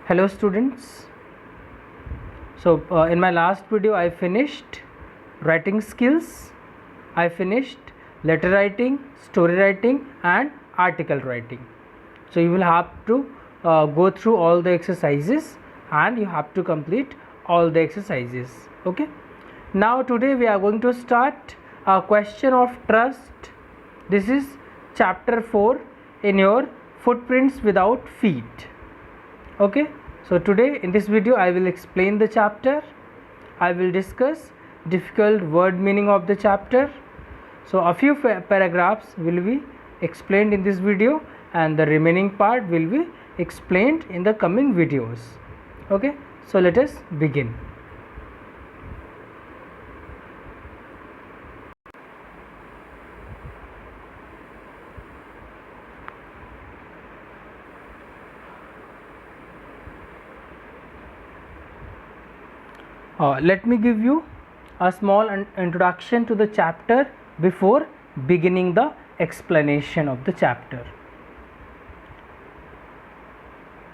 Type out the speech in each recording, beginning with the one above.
Hello students. In my last video I finished writing skills, I finished letter writing, story writing and article writing. So you will have to go through all the exercises and you have to complete all the exercises. Okay. Now today we are going to start a question of trust. This is chapter 4 in your footprints without feet. Okay, so today in this video I will explain the chapter. I will discuss difficult word meaning of the chapter. So a few paragraphs will be explained in this video and the remaining part will be explained in the coming videos. Okay, so let us begin. Let me give you a small introduction to the chapter before beginning the explanation of the chapter.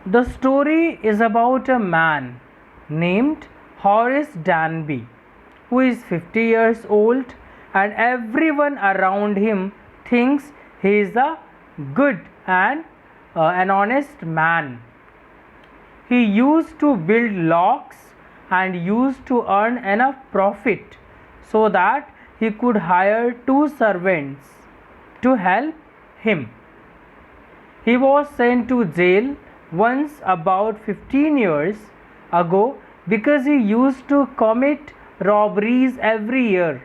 The story is about a man named Horace Danby who is 50 years old and everyone around him thinks he is a good and an honest man. He used to build locks and used to earn enough profit so that he could hire 2 servants to help him. He was sent to jail once about 15 years ago because he used to commit robberies every year.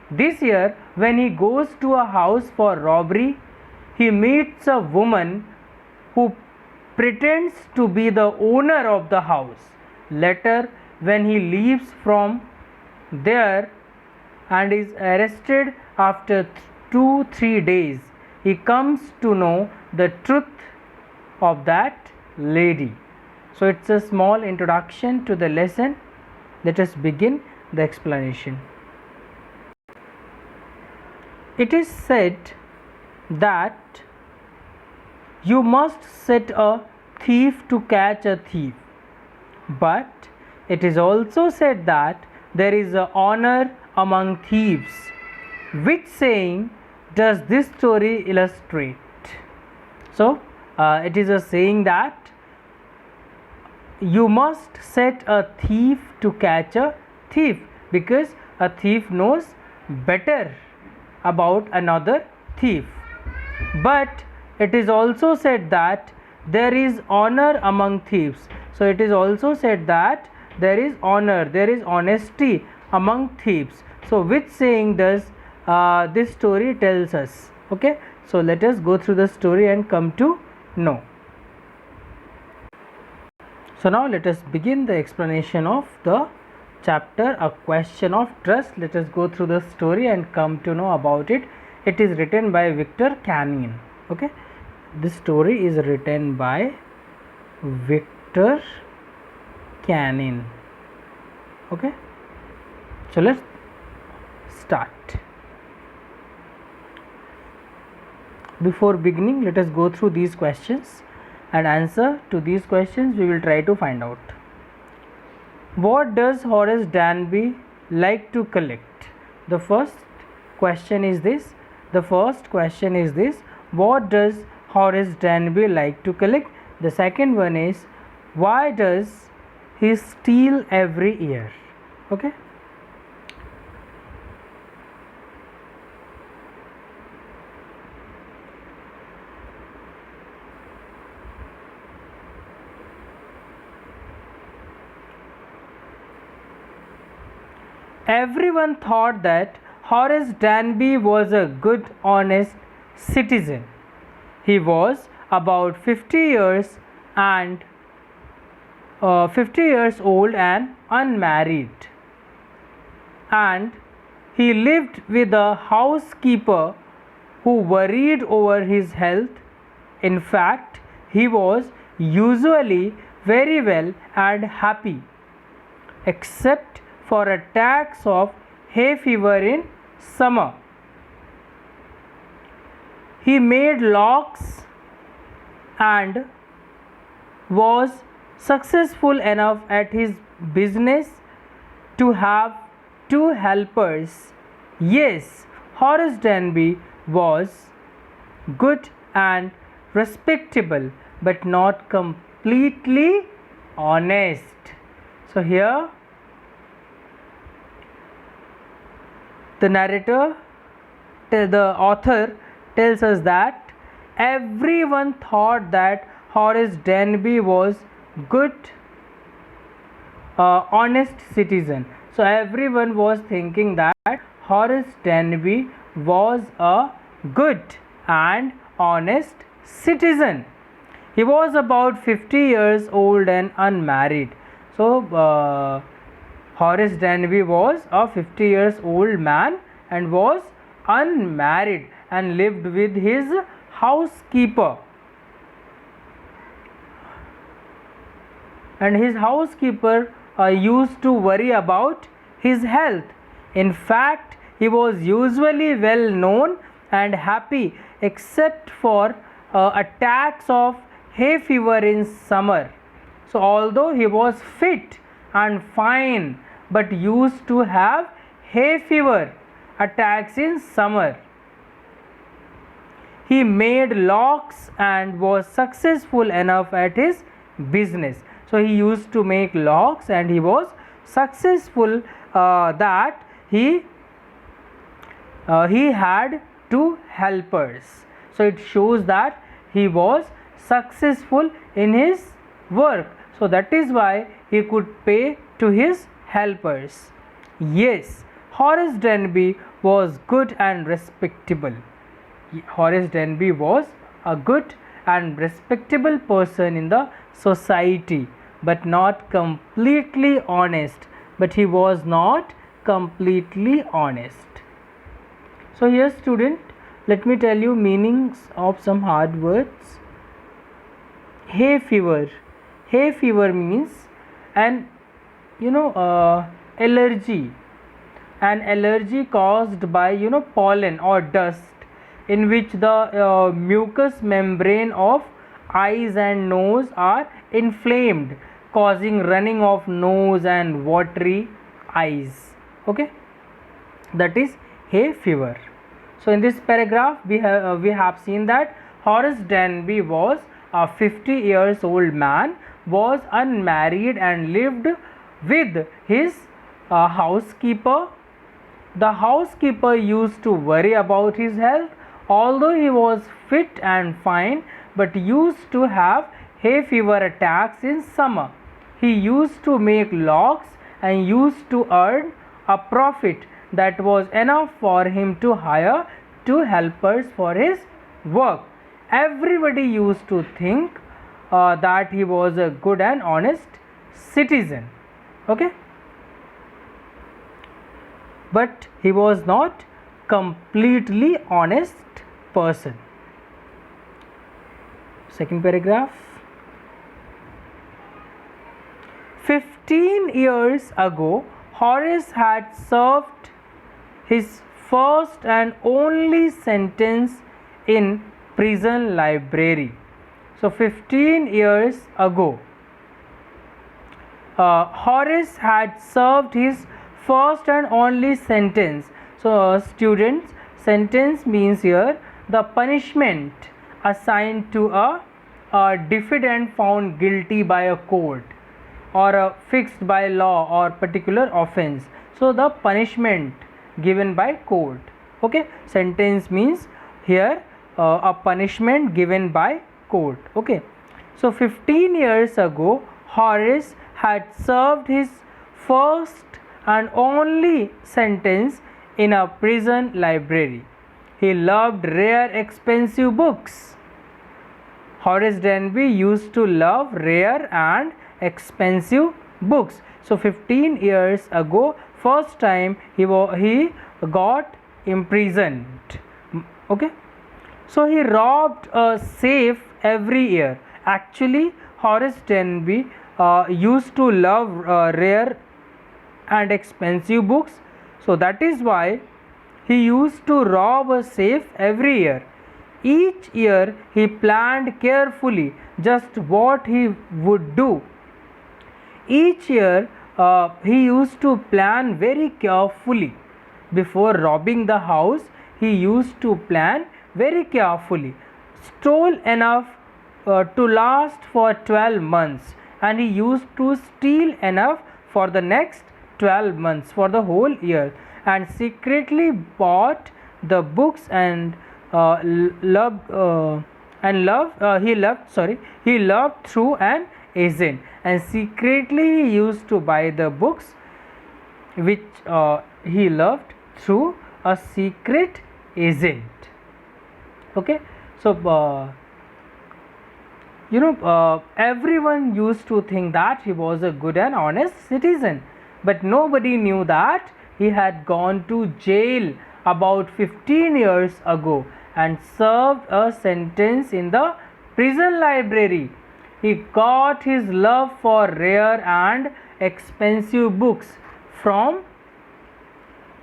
This year, when he goes to a house for robbery, he meets a woman who pretends to be the owner of the house. Later, when he leaves from there and is arrested after 2-3 days, he comes to know the truth of that lady. So it's a small introduction to the lesson. Let us begin the explanation. It is said that you must set a thief to catch a thief, but it is also said that there is a honor among thieves. Which saying does this story illustrate? So it is a saying that you must set a thief to catch a thief, because a thief knows better about another thief. But it is also said that there is honor among thieves. So it is also said that there is honor, there is honesty among thieves. So which saying does this story tells us? Okay, so let us go through the story and come to know. So now let us begin the explanation of the chapter, a question of trust. Let us go through the story and come to know about it. It is written by Victor Canning. Okay, this story is written by Victor Canning. Okay, so let's start. Before beginning, let us go through these questions and answer to these questions we will try to find out. What does Horace Danby like to collect? The first question is this. What does Horace Danby like to collect? The second one is, why does he steal every year? Okay. Everyone thought that Horace Danby was a good, honest citizen. He was about 50 years old and unmarried, and he lived with a housekeeper who worried over his health. In fact, he was usually very well and happy, except for attacks of hay fever in summer. He made locks and was successful enough at his business to have two helpers. Yes, Horace Denby was good and respectable, but not completely honest. So here the narrator, the author tells us that everyone thought that Horace Denby was good, honest citizen. So everyone was thinking that Horace Denby was a good and honest citizen. He was about 50 years old and unmarried. So Horace Denby was a 50 years old man and was unmarried and lived with his housekeeper. And his housekeeper used to worry about his health. In fact, he was usually well known and happy except for attacks of hay fever in summer. So although he was fit and fine, but used to have hay fever attacks in summer. He made locks and was successful enough at his business. So he used to make locks and he was successful that he had two helpers. So it shows that he was successful in his work. So that is why he could pay to his helpers. Yes, Horace Denby was good and respectable. Horace Denby was a good and respectable person in the society, but not completely honest. But he was not completely honest. So here student, let me tell you meanings of some hard words. Hay fever. Hay fever means an allergy. An allergy caused by pollen or dust, in which the mucous membrane of eyes and nose are inflamed, causing running of nose and watery eyes. Okay, that is hay fever. So in this paragraph we have seen that Horace Denby was a 50 years old man, was unmarried and lived with his housekeeper. The housekeeper used to worry about his health, although he was fit and fine, but used to have hay fever attacks in summer. He used to make locks and used to earn a profit that was enough for him to hire two helpers for his work. Everybody used to think that he was a good and honest citizen. Okay, but he was not completely honest person. Second paragraph. 15 years ago, Horace had served his first and only sentence in prison library. So 15 years ago, Horace had served his first and only sentence. So students, sentence means here the punishment assigned to a defendant found guilty by a court, or fixed by law or particular offense. So the punishment given by court. Okay, sentence means here a punishment given by court. Okay, so 15 years ago Horace had served his first and only sentence in a prison library. He loved rare, expensive books. Horace Denby used to love rare and expensive books. So 15 years ago, first time he got imprisoned. Okay, so he robbed a safe every year. Actually, Horace Denby used to love rare and expensive books, so that is why he used to rob a safe every year. Each year he planned carefully just what he would do Each year he used to plan very carefully. Before robbing the house, he used to plan very carefully. Stole enough to last for 12 months, and he used to steal enough for the next 12 months, for the whole year, and secretly bought the books and he loved through an agent, and secretly he used to buy the books which he loved through a secret agent. Okay, so everyone used to think that he was a good and honest citizen, but nobody knew that he had gone to jail about 15 years ago and served a sentence in the prison library. He got his love for rare and expensive books from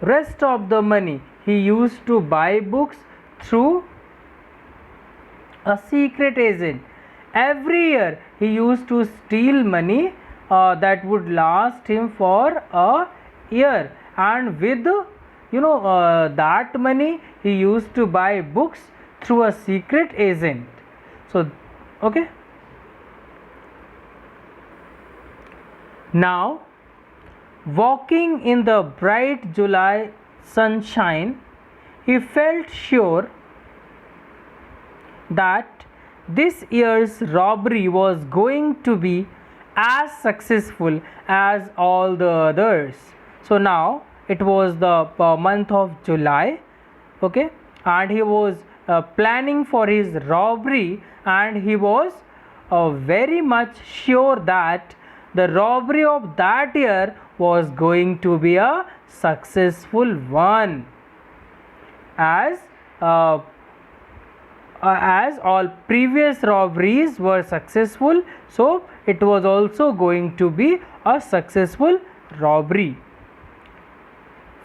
rest of the money. He used to buy books through a secret agent. Every year he used to steal money that would last him for a year, and with that money he used to buy books through a secret agent. So okay, now walking in the bright July sunshine, he felt sure that this year's robbery was going to be as successful as all the others. So now it was the month of July, okay, and he was planning for his robbery, and he was very much sure that the robbery of that year was going to be a successful one, as all previous robberies were successful, so it was also going to be a successful robbery.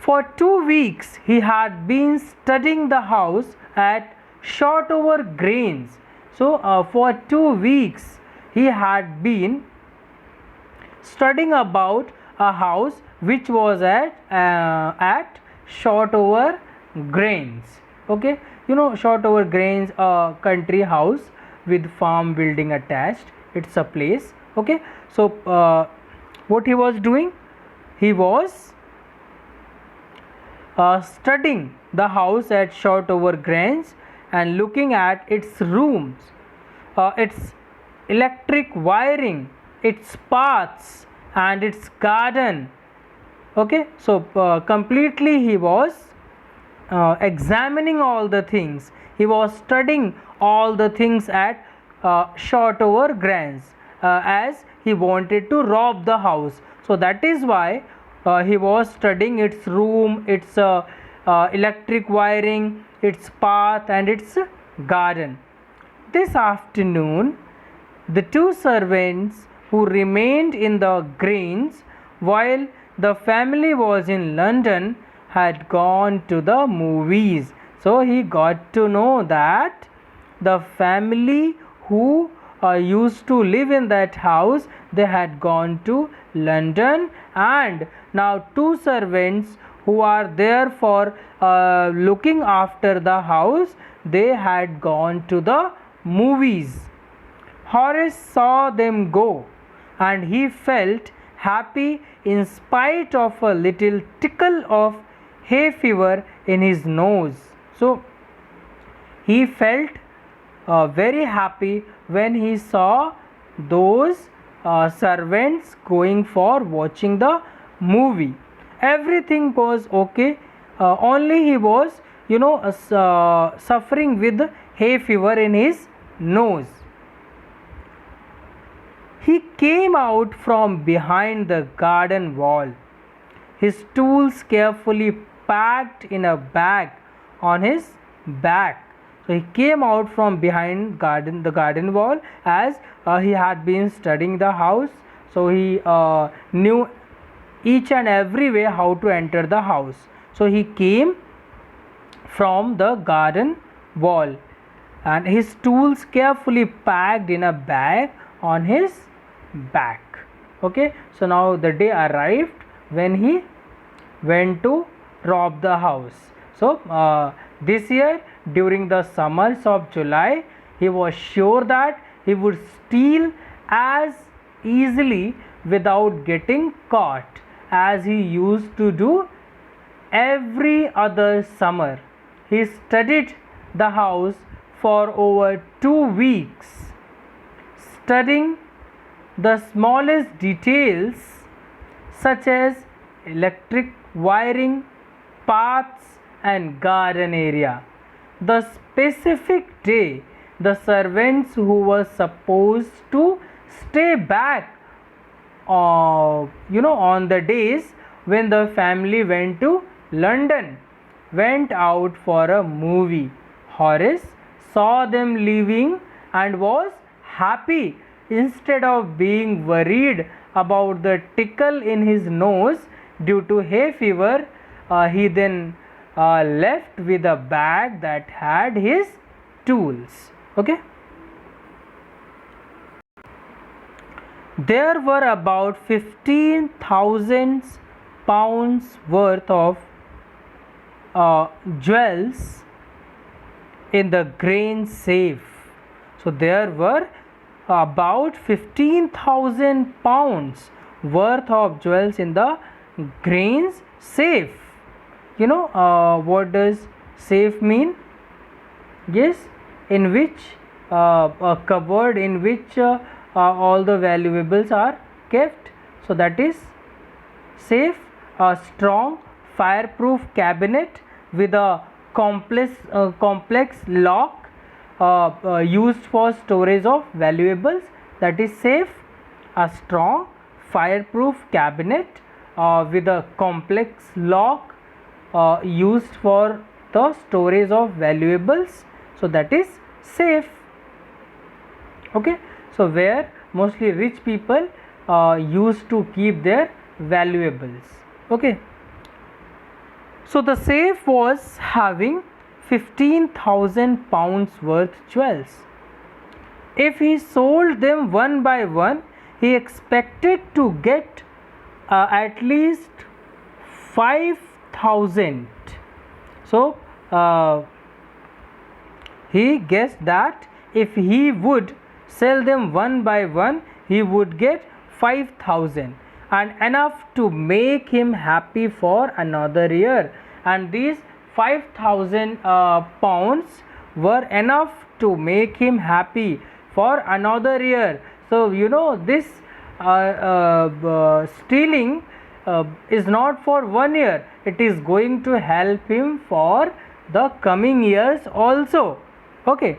For 2 weeks he had been studying the house at Shotover Grange. So for 2 weeks he had been studying about a house which was at Shotover Grange. Okay, Shotover Grange, a country house with farm building attached. It's a place. Okay, so what he was doing? He was studying the house at Shotover Grange and looking at its rooms, its electric wiring, its paths, and its garden. Okay, so completely he was examining all the things. He was studying all the things at Shotover Grange, as he wanted to rob the house. So that is why he was studying its room, its electric wiring, its path, and its garden. This afternoon, the two servants who remained in the Grange while the family was in London had gone to the movies. So he got to know that the family who used to live in that house, they had gone to London, and now two servants who are there for looking after the house, they had gone to the movies. Horace saw them go, and he felt happy in spite of a little tickle of hay fever in his nose. So he felt very happy when he saw those servants going for watching the movie. Everything was okay, only he was suffering with hay fever in his nose. He came out from behind the garden wall, his tools carefully packed in a bag on his back. So he came out from behind the garden wall, as he had been studying the house. So he knew each and every way how to enter the house. So he came from the garden wall, and his tools carefully packed in a bag on his back. Okay, so now the day arrived when he went to rob the house. So this year during the summers of July, he was sure that he would steal as easily without getting caught as he used to do every other summer. He studied the house for over 2 weeks, studying the smallest details such as electric wiring, paths, and garden area. The specific day the servants who were supposed to stay back, on the days when the family went to London, went out for a movie. Horace saw them leaving and was happy. Instead of being worried about the tickle in his nose due to hay fever, he then left with a bag that had his tools. Okay. There were about 15,000 pounds worth of jewels in the grain safe. So there were about 15,000 pounds worth of jewels in the grains safe. What does safe mean? Yes, in which a cupboard in which all the valuables are kept. So that is safe. A strong fireproof cabinet with a complex lock used for storage of valuables, that is safe. A strong fireproof cabinet with a complex lock used for the storage of valuables, so that is safe. Okay, so where mostly rich people used to keep their valuables. Okay, so the safe was having 15,000 pounds worth jewels. If he sold them one by one, he expected to get at least 5,000. So he guessed that if he would sell them one by one, he would get 5,000 and enough to make him happy for another year. And these 5,000 pounds were enough to make him happy for another year. So this stealing is not for 1 year, it is going to help him for the coming years also. Okay,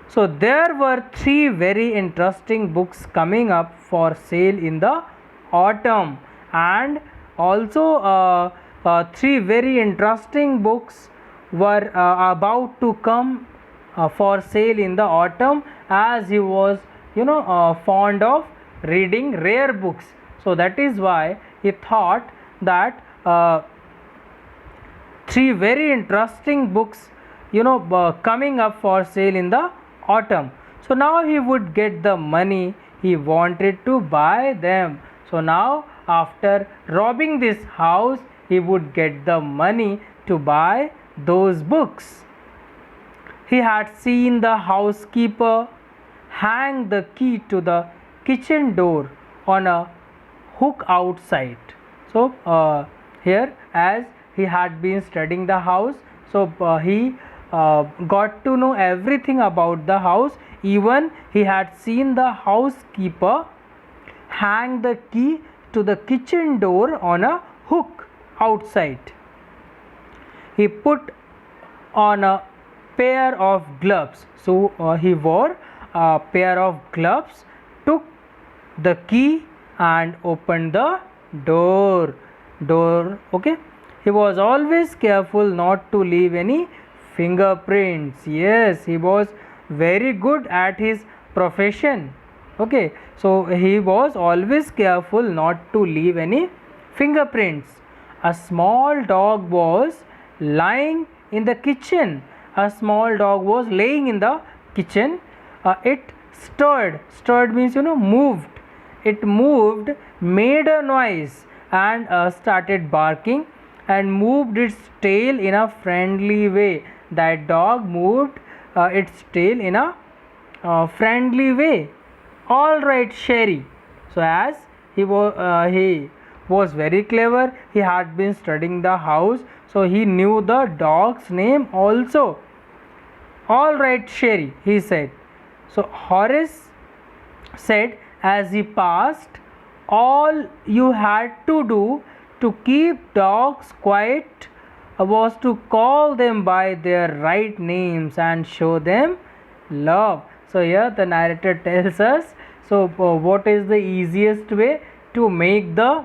so there were 3 very interesting books coming up for sale in the autumn, and also 3 very interesting books were about to come for sale in the autumn, as he was fond of reading rare books. So that is why he thought that 3 very interesting books coming up for sale in the autumn. So now he would get the money he wanted to buy them. So now after robbing this house, he would get the money to buy those books. He had seen the housekeeper hang the key to the kitchen door on a hook outside. So here, as he had been studying the house, so he got to know everything about the house. Even he had seen the housekeeper hang the key to the kitchen door on a hook outside. He put on a pair of gloves. So he wore a pair of gloves, took the key and opened the door. Okay, he was always careful not to leave any fingerprints. Yes, he was very good at his profession. Okay, so he was always careful not to leave any fingerprints. A small dog was lying in the kitchen. A small dog was laying in the kitchen. It stirred. Stirred means moved. it moved, made a noise, and started barking and moved its tail in a friendly way. That dog moved its tail in a friendly way. All right, Sherry. So as he was very clever, he had been studying the house, so he knew the dog's name also. All right, Sherry, he said. So Horace said as he passed, all you had to do to keep dogs quiet was to call them by their right names and show them love. So here the narrator tells us, so what is the easiest way to make the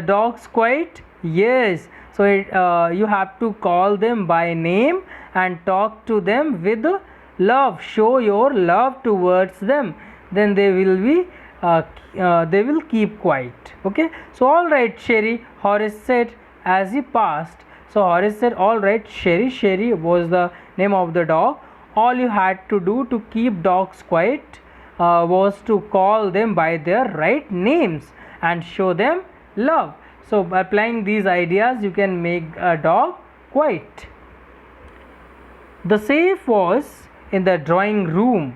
dogs quiet? Yes, so you have to call them by name and talk to them with love. Show your love towards them, then they will keep quiet. Okay, so all right, Sherry, Horace said as he passed. So Horace said, all right, Sherry. Sherry was the name of the dog. All you had to do to keep dogs quiet was to call them by their right names and show them love. So by applying these ideas, you can make a dog quiet. The safe was in the drawing room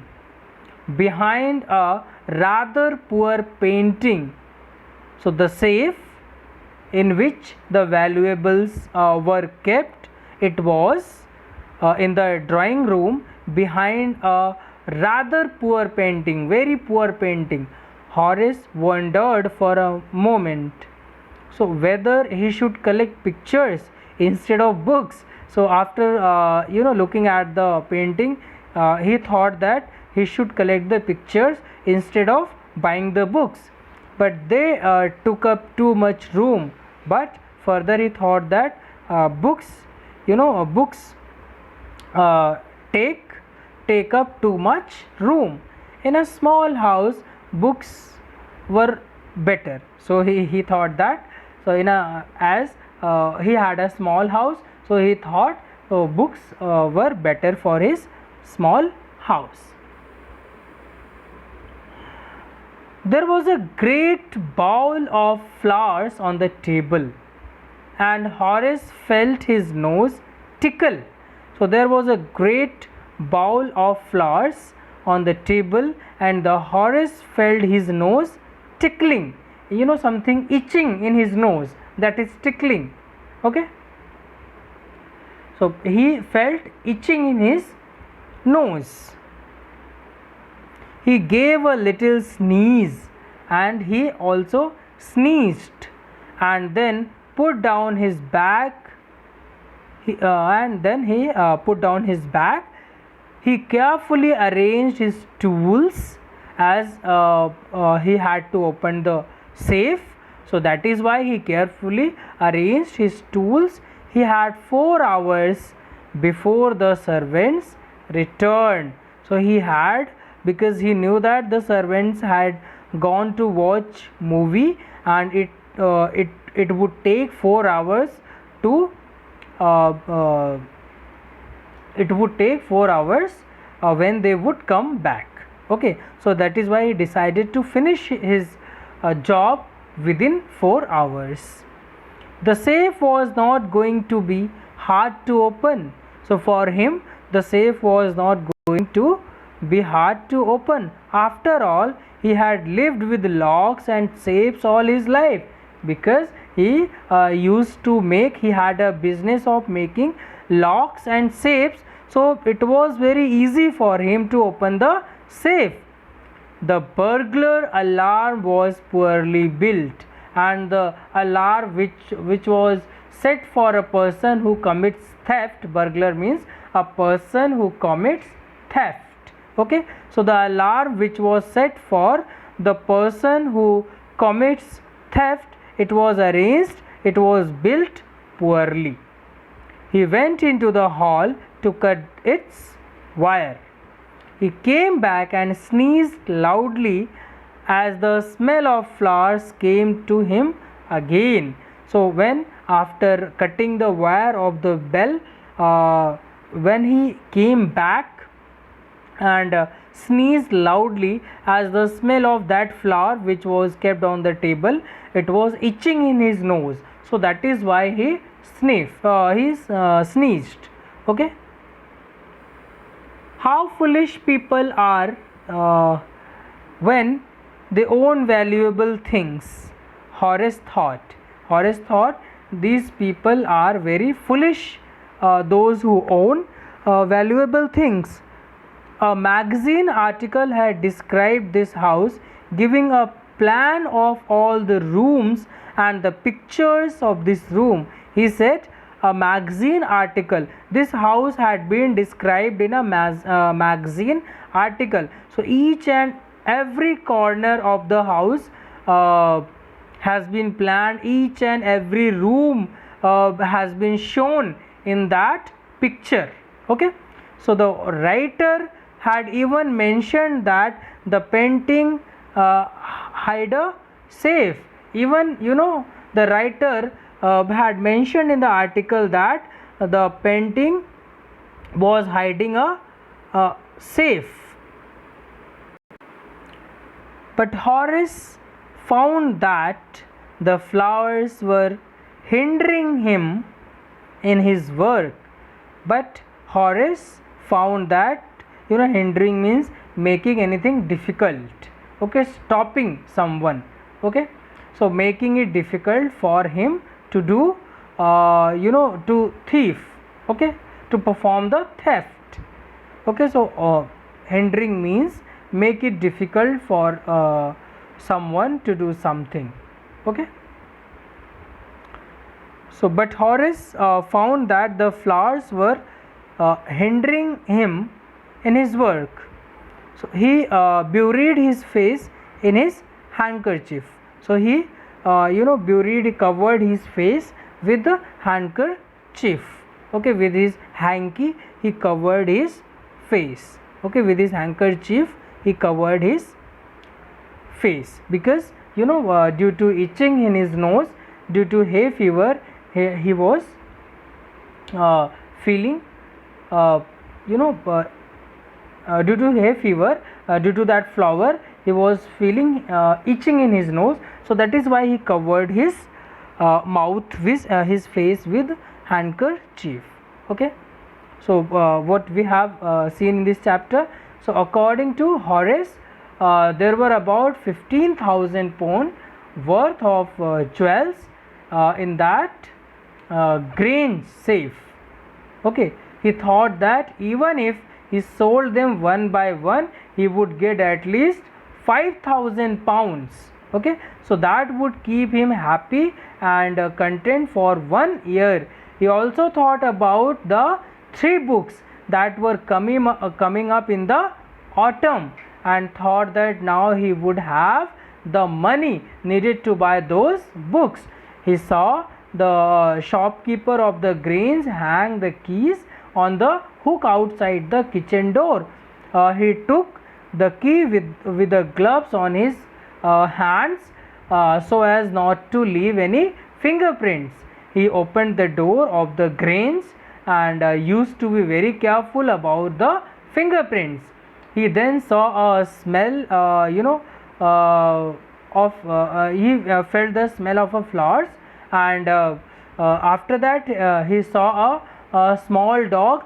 behind a rather poor painting. So the safe in which the valuables were kept, it was in the drawing room behind a rather poor painting, very poor painting. Horace wondered for a moment, so whether he should collect pictures instead of books. So after looking at the painting, he thought that he should collect the pictures instead of buying the books, but they took up too much room. But further he thought that books take up too much room. In a small house, books were better. So he thought that, so he had a small house, so he thought books were better for his small house. There was a great bowl of flowers on the table, and Horace felt his nose tickle. So there was a great bowl of flowers on the table, and the Horace felt his nose tickling. Something itching in his nose, that is tickling. Okay. So he felt itching in his nose. He gave a little sneeze, and he also sneezed, and then put down his bag. He put down his bag. He carefully arranged his tools as he had to open the safe. So that is why he carefully arranged his tools. He had 4 hours before the servants returned. So he had, because he knew that the servants had gone to watch movie, and it would take 4 hours to when they would come back. Okay, so that is why he decided to finish his job within 4 hours. The safe was not going to be hard to open. So for him, the safe was not going to be hard to open. After all, he had lived with locks and safes all his life, because he had a business of making locks and safes. So it was very easy for him to open the safe. The burglar alarm was poorly built, and the alarm which was set for a person who commits theft, burglar means a person who commits theft. Okay, so the alarm which was set for the person who commits theft, it was built poorly. He went into the hall to cut its wire. He came back and sneezed loudly as the smell of flowers came to him again. So when after cutting the wire of the bell, when he came back and sneezed loudly as the smell of that flour which was kept on the table, it was itching in his nose. So that is why he sneezed. Okay. How foolish people are when they own valuable things, Horace thought. Horace thought these people are very foolish, those who own valuable things. A magazine article had described this house, giving a plan of all the rooms and the pictures of this room. He said, a magazine article. This house had been described in a magazine article. So each and every corner of the house has been planned. Each and every room has been shown in that picture. Okay. So the writer had even mentioned that the painting hid a safe. Even the writer had mentioned in the article that the painting was hiding a safe. But Horace found that the flowers were hindering him in his work. But Horace found that hindering means making anything difficult. Okay, stopping someone. Okay, so making it difficult for him to do to thief. Okay, to perform the theft. Okay, so hindering means make it difficult for someone to do something. Okay. So but Horace found that the flowers were hindering him in his work. So he buried his face in his handkerchief. So he covered his face with the handkerchief. Okay, with his hanky he covered his face. Okay, with his handkerchief he covered his face because due to itching in his nose, due to hay fever, he was feeling due to hay fever, due to that flower, he was feeling itching in his nose. So that is why he covered his mouth with his face with handkerchief. Okay. So what we have seen in this chapter. So according to Horace, there were about 15,000 pounds worth of jewels in that Grange safe. Okay, he thought that even if he sold them one by one, he would get at least 5,000 pounds. Okay, so that would keep him happy and content for 1 year. He also thought about the 3 books that were coming up in the autumn and thought that now he would have the money needed to buy those books. He saw the shopkeeper of the Grange hang the keys on the hook outside the kitchen door. He took the key with the gloves on his hands so as not to leave any fingerprints. He opened the door of the Grange and used to be very careful about the fingerprints. He then saw a smell he felt the smell of a flowers, and after that he saw a small dog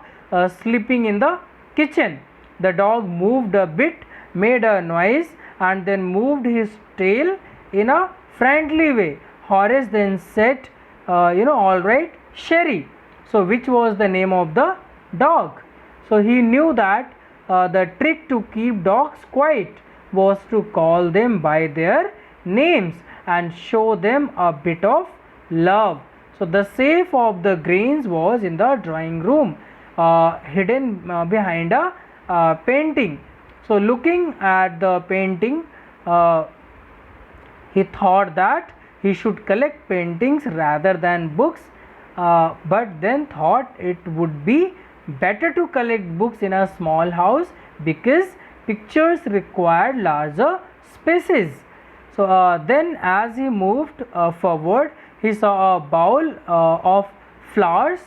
sleeping in the kitchen. The dog moved a bit, made a noise, and then moved his tail in a friendly way. Horace then said, all right, Sherry. So which was the name of the dog? So he knew that the trick to keep dogs quiet was to call them by their names and show them a bit of love. So the safe of the Grange was in the drawing room, hidden behind a painting. So looking at the painting, he thought that he should collect paintings rather than books, but then thought it would be better to collect books in a small house because pictures required larger spaces. So then as he moved forward, he saw a bowl of flowers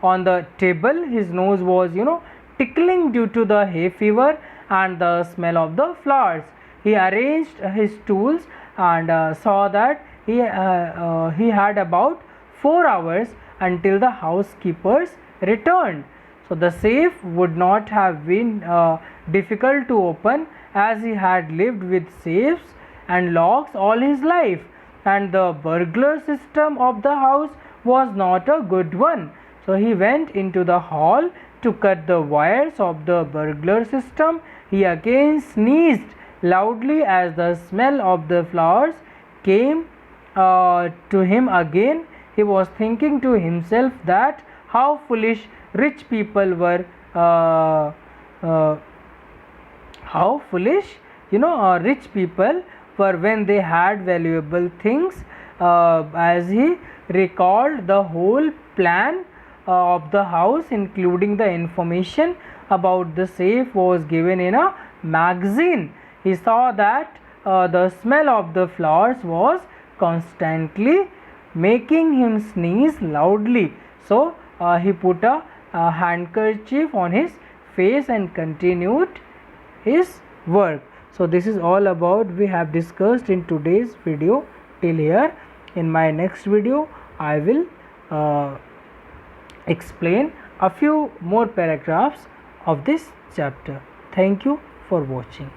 on the table. His nose was tickling due to the hay fever, and the smell of the flowers. He arranged his tools and saw that he had about 4 hours until the housekeepers returned. So the safe would not have been difficult to open, as he had lived with safes and locks all his life, and the burglar system of the house was not a good one. So he went into the hall to cut the wires of the burglar system. He again sneezed loudly as the smell of the flowers came to him again. He was thinking to himself that how foolish rich people were, how foolish rich people were when they had valuable things. As he recalled the whole plan of the house, including the information about the safe was given in a magazine, he saw that the smell of the flowers was constantly making him sneeze loudly. So he put a handkerchief on his face and continued his work. So this is all about we have discussed in today's video till here. In my next video I will explain a few more paragraphs of this chapter. Thank you for watching.